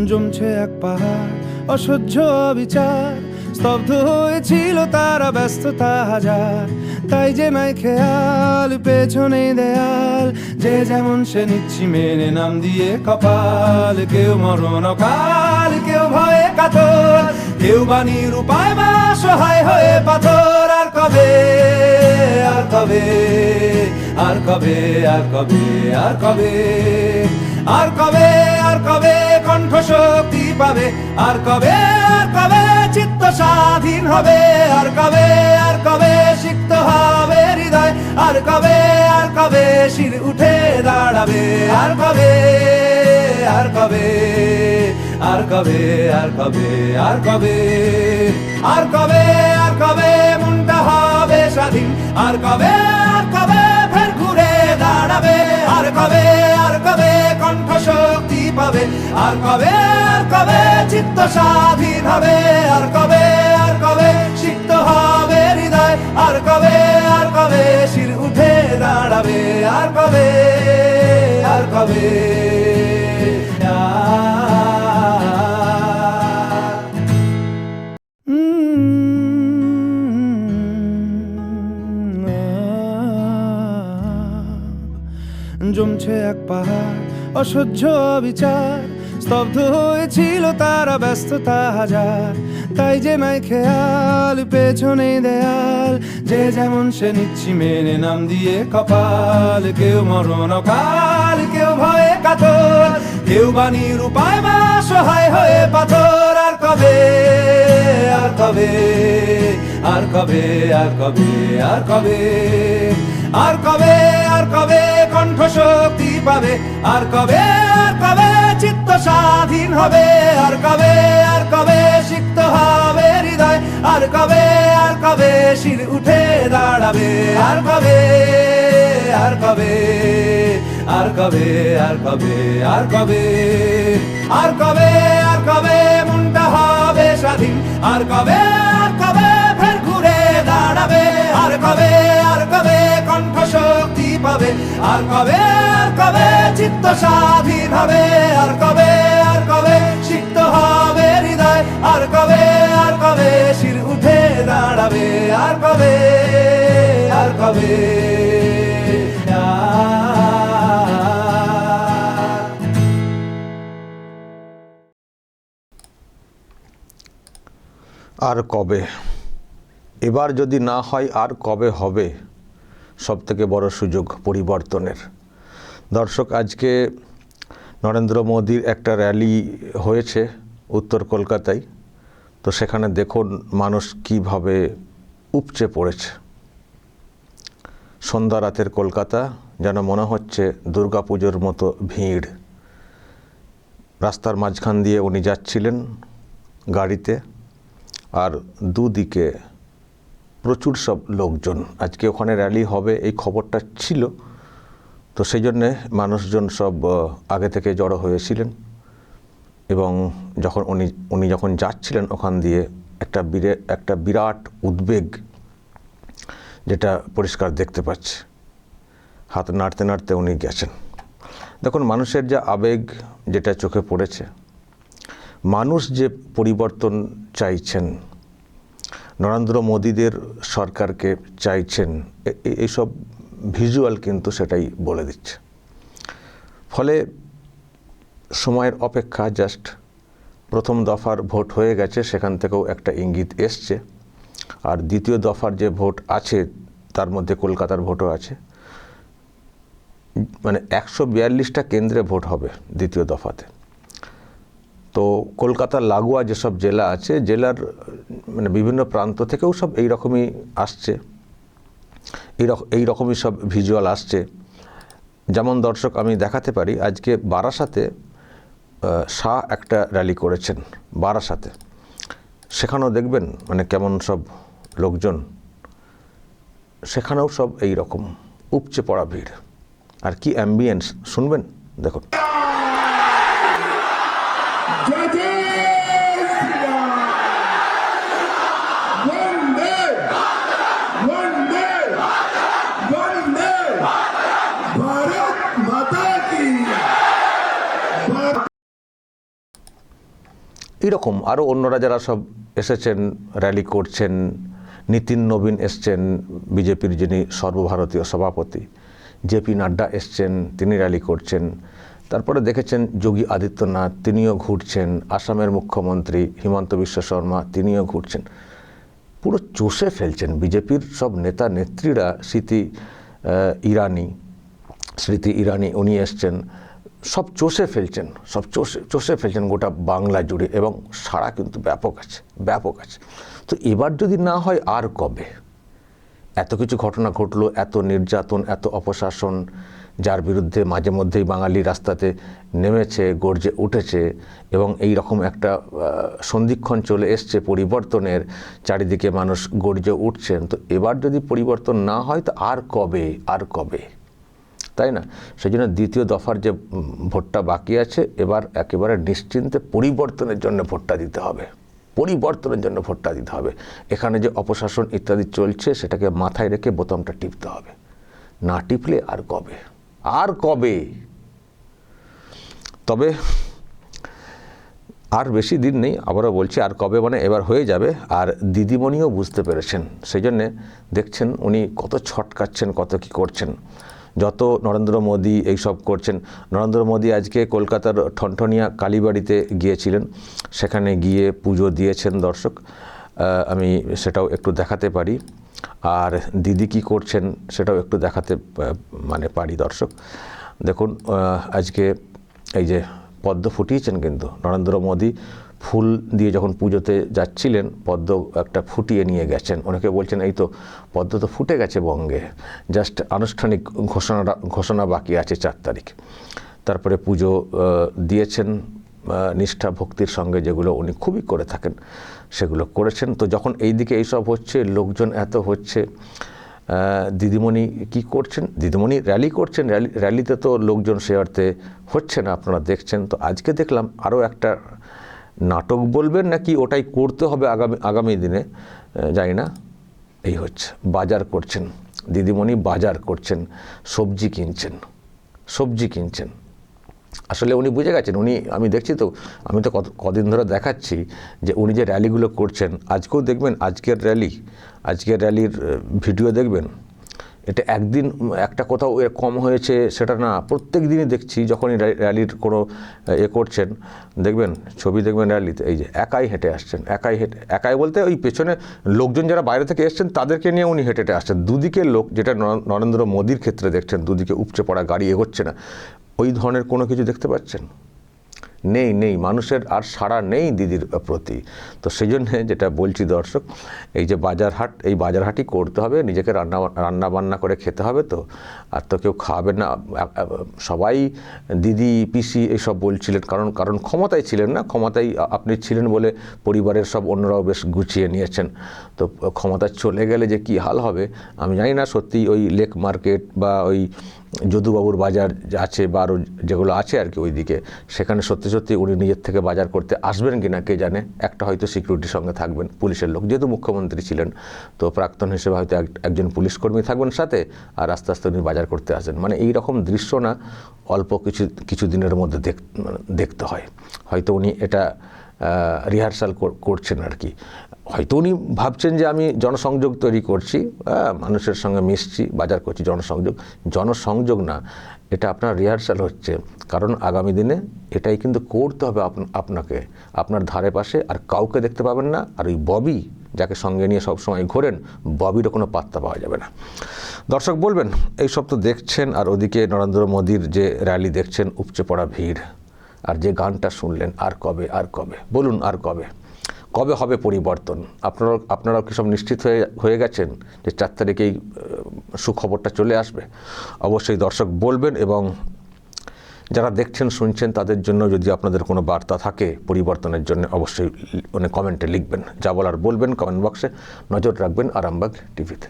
জমছে এক পাহাড় অসহ্য বিচার, স্তব্ধ হয়েছিল তারা ব্যস্ততা হাজার। তাই যে নাই খেয়াল পেছনে দেয়াল, যে যেমন সে নিচ্ছি মেনে নাম দিয়ে কপাল। কেউ মরণ কাল, কেউ ভয়ে কাতর, কেউ বাণীর উপায় বা সহায় হয়ে পাথর। আর কবে, আর কবে, আর কবে, আর কবে, আর কবে, আর কবে, আর কবে কণ্ঠ শক্তি পাবে? আর কবে, আর কবে চিত্ত স্বাধীন হবে? আর কবে, আর কবে সিক্ত হবে হৃদয়? আর কবে, আর কবে শির উঠে দাঁড়াবে? আর কবে, আর কবে, আর কবে, আর কবে, আর কবে, আর কবে, আর কবে মনটা হবে স্বাধীন? আর কবে, আর কবে ফের ঘুরে দাঁড়াবে? আর কবে, আর কবে কণ্ঠ শক্তি পাবে? আর কবে, আর কবে চিত্ত স্বাধীন হবে? আর কবে, আর কবে সিক্ত হবে হৃদয়? আর কবে, আর কবে শির উঠে দাঁড়াবে? আর কবে, আর কবে, জমছে এক পাহাড় অসহ্য বিচার, স্তব্ধ হয়েছিল তারা ব্যস্ততা হাজার। তাই যে নাই খেয়াল পেছনে দেয়াল, যে যেমন সে নিচ্ছি মেনে নাম দিয়ে কপাল। কেউ মরণ কাল, কেউ ভয়ে কাতর, কেউ বাণীর উপায় বা সহায় হয়ে পাথর। আর কবে, আর কবে, আর কবে, আর কবে, আর কবে, আর কবে, আর কবে কণ্ঠ শক্তি পাবে? আর কবে, আর কবে চিত্ত স্বাধীন হবে? আর কবে, আর কবে সিক্ত হবে হৃদয়? আর কবে, আর কবে শির উঠে দাঁড়াবে? আর কবে, আর কবে, আর কবে, আর কবে, আর কবে, আর কবে, আর কবে মনটা হবে স্বাধীন? আর কবে, আর কবে ফের ঘুরে দাঁড়াবে? আর কবে, আর কবে কণ্ঠ শক্তি পাবে? আর কবে, আর কবে চিত্ত স্বাধীন হবে? আর কবে, আর কবে সিক্ত হবে হৃদয়? আর কবে, আর কবে শির উঠে দাঁড়াবে? আর কবে, আর কবে, আর কবে? এবার যদি না হয় আর কবে হবে? সবথেকে বড় সুযোগ পরিবর্তনের। দর্শক, আজকে নরেন্দ্র মোদীর একটা র্যালি হয়েছে উত্তর কলকাতায়। তো সেখানে দেখুন মানুষ কিভাবে উপচে পড়েছে। সন্ধ্যা রাতের কলকাতা, যেন মনে হচ্ছে দুর্গাপুজোর মতো ভিড়। রাস্তার মাঝখান দিয়ে উনি যাচ্ছিলেন গাড়িতে, আর দুদিকে প্রচুর সব লোকজন। আজকে ওখানে র্যালি হবে এই খবরটা ছিল, তো সেই জন্যে মানুষজন সব আগে থেকে জড়ো হয়েছিলেন। এবং যখন উনি যখন যাচ্ছিলেন ওখান দিয়ে একটা বিরাট উদ্বেগ, যেটা পরিষ্কার দেখতে পাচ্ছে। হাত নাড়তে নাড়তে উনি গেছেন। দেখুন মানুষের যে আবেগ, যেটা চোখে পড়েছে। মানুষ যে পরিবর্তন চাইছেন, নরেন্দ্র মোদীদের সরকারকে চাইছেন, এইসব ভিজুয়াল কিন্তু সেটাই বলে দিচ্ছে। ফলে সময়ের অপেক্ষা। জাস্ট প্রথম দফার ভোট হয়ে গেছে, সেখান থেকেও একটা ইঙ্গিত এসছে। আর দ্বিতীয় দফার যে ভোট আছে তার মধ্যে কলকাতার ভোটও আছে। মানে 142টা কেন্দ্রে ভোট হবে দ্বিতীয় দফাতে। তো কলকাতার লাগোয়া যেসব জেলা আছে, জেলার মানে বিভিন্ন প্রান্ত থেকেও সব এই রকমই আসছে, এই রকমই সব ভিজুয়াল আসছে। যেমন দর্শক আমি দেখাতে পারি, আজকে বারাসাতে শাহ একটা র্যালি করেছেন বারাসাতে। সেখানেও দেখবেন মানে কেমন সব লোকজন, সেখানেও সব এই রকম উপচে পড়া ভিড়। আর কি অ্যাম্বিয়েন্স শুনবেন, দেখুন। এইরকম আরও অন্যরা যারা সব এসেছেন, র্যালি করছেন। নিতিন নবীন এসছেন, বিজেপির যিনি সর্বভারতীয় সভাপতি। জেপি নাড্ডা এসছেন, তিনি র্যালি করছেন। তারপরে দেখেছেন যোগী আদিত্যনাথ, তিনিও ঘুরছেন। আসামের মুখ্যমন্ত্রী হিমন্ত বিশ্ব শর্মা, তিনিও ঘুরছেন। পুরো চষে ফেলছেন বিজেপির সব নেতা নেত্রীরা। স্মৃতি ইরানি উনি এসছেন, সব চষে ফেলছেন গোটা বাংলা জুড়ে, এবং সাড়া কিন্তু ব্যাপক আছে। তো এবার যদি না হয় আর কবে? এত কিছু ঘটনা ঘটলো, এত নির্যাতন, এত অপশাসন, যার বিরুদ্ধে মাঝে মধ্যেই বাঙালি রাস্তাতে নেমেছে, গর্জে উঠেছে, এবং এই রকম একটা সন্ধিক্ষণ চলে এসছে পরিবর্তনের, চারিদিকে মানুষ গর্জে উঠছেন। তো এবার যদি পরিবর্তন না হয় তো আর কবে, তাই না? সেই জন্য দ্বিতীয় দফার যে ভোটটা বাকি আছে, এবার একেবারে নিশ্চিন্তে পরিবর্তনের জন্য ভোটটা দিতে হবে। এখানে যে অপশাসন ইত্যাদি চলছে সেটাকে মাথায় রেখে বোতামটা টিপতে হবে। না টিপলে আর কবে? তবে আর বেশি দিন নেই, আবারও বলছি, আর কবে মানে এবার হয়ে যাবে। আর দিদিমণিও বুঝতে পেরেছেন, সেই জন্যে দেখছেন উনি কত ছটকাচ্ছেন, কত কী করছেন। যত নরেন্দ্র মোদী এইসব করছেন, নরেন্দ্র মোদী আজকে কলকাতার ঠনঠনিয়া কালীবাড়িতে গিয়েছিলেন, সেখানে গিয়ে পুজো দিয়েছেন দর্শক। আমি সেটাও একটু দেখাতে পারি। আর দিদি কী করছেন সেটাও একটু দেখাতে পারি দর্শক। দেখুন, আজকে এই যে পদ্ম ফুটিয়েছেন, কিন্তু নরেন্দ্র মোদী ফুল দিয়ে যখন পুজোতে যাচ্ছিলেন, পদ্ম একটা ফুটিয়ে নিয়ে গেছেন। অনেকে বলছেন এই তো পদ্ম তো ফুটে গেছে বঙ্গে, জাস্ট আনুষ্ঠানিক ঘোষণা বাকি আছে 4 তারিখ। তারপরে পুজো দিয়েছেন নিষ্ঠা ভক্তির সঙ্গে, যেগুলো উনি খুবই করে থাকেন, সেগুলো করেছেন। তো যখন এই দিকে এইসব হচ্ছে, লোকজন এত হচ্ছে, দিদিমণি কি করছেন? দিদিমণি র্যালি করছেন। র্যালিতে তো লোকজন সে অর্থে হচ্ছে না, আপনারা দেখছেন। তো আজকে দেখলাম আরও একটা নাটক বলবেন নাকি ওটাই করতে হবে আগামী দিনে, জানি না। এই হচ্ছে বাজার করছেন দিদিমণি, বাজার করছেন, সবজি কিনছেন। আসলে উনি বুঝে গেছেন, আমি দেখছি তো, আমি তো কদিন ধরে দেখাচ্ছি যে উনি যে র্যালিগুলো করছেন, আজকেও দেখবেন, আজকের র্যালির ভিডিও দেখবেন, এটা একদিন একটা কোথাও কম হয়েছে সেটা না, প্রত্যেক দিনই দেখছি যখনই র্যালির কোনো করছেন, দেখবেন ছবি দেখবেন র্যালিতে, এই যে একাই হেঁটে আসছেন, একাই বলতে ওই পেছনে লোকজন যারা বাইরে থেকে এসছেন তাদেরকে নিয়ে উনি হেঁটে আসছেন। দুদিকের লোক, যেটা নরেন্দ্র মোদীর ক্ষেত্রে দেখছেন, দুদিকে উপচে পড়া গাড়ি, এগোচ্ছে না, ওই ধরনের কোনো কিছু দেখতে পাচ্ছেন? নেই, মানুষের আর সাড়া নেই দিদির প্রতি। তো সেই জন্যে যেটা বলছি দর্শক, এই যে বাজারহাট, এই বাজারহাটই করতে হবে, নিজেকে রান্না বান্না করে খেতে হবে। তো আর তো কেউ খাবে না, সবাই দিদি পিসি এইসব বলছিলেন, কারণ ক্ষমতায় ছিলেন না, ক্ষমতায় আপনি ছিলেন বলে পরিবারের সব অন্যরাও বেশ গুছিয়ে নিয়েছেন। তো ক্ষমতা চলে গেলে যে কী হাল হবে আমি জানি না। সত্যি ওই লেক মার্কেট বা ওই যদুবাবুর বাজার আছে, বা আরও যেগুলো আছে আর কি ওইদিকে, সেখানে সত্যি উনি নিজের থেকে বাজার করতে আসবেন কিনা কে জানে। একটা হয়তো সিকিউরিটির সঙ্গে থাকবেন, পুলিশের লোক, যেহেতু মুখ্যমন্ত্রী ছিলেন, তো প্রাক্তন হিসেবে হয়তো একজন পুলিশকর্মী থাকবেন সাথে, আর আস্তে আস্তে উনি বাজার করতে আসেন। মানে এই রকম দৃশ্য না অল্প কিছু দিনের মধ্যে দেখতে হয়। হয়তো উনি এটা রিহার্সাল করছেন আর কি। হয়তো উনি ভাবছেন যে আমি জনসংযোগ তৈরি করছি, মানুষের সঙ্গে মিশছি, বাজার করছি, জনসংযোগ না, এটা আপনার রিহার্সাল হচ্ছে। কারণ আগামী দিনে এটাই কিন্তু করতে হবে আপনাকে। আপনার ধারে পাশে আর কাউকে দেখতে পাবেন না। আর ওই ববি, যাকে সঙ্গে নিয়ে সবসময় ঘোরেন, ববিরও কোনো পাত্তা পাওয়া যাবে না। দর্শক বলবেন, এইসব তো দেখছেন, আর ওদিকে নরেন্দ্র মোদীর যে র্যালি দেখছেন, উপচে পড়া ভিড়, আর যে গানটা শুনলেন, আর কবে বলুন, আর কবে হবে পরিবর্তন? আপনারাও কি সব নিশ্চিত হয়ে গেছেন যে 4 তারিখেই সুখবরটা চলে আসবে? অবশ্যই দর্শক বলবেন, এবং যারা দেখছেন শুনছেন তাদের জন্য যদি আপনাদের কোনো বার্তা থাকে পরিবর্তনের জন্য, অবশ্যই কমেন্টে লিখবেন। যা বলার বলবেন কমেন্ট বক্সে। নজর রাখবেন আরামবাগ টিভিতে।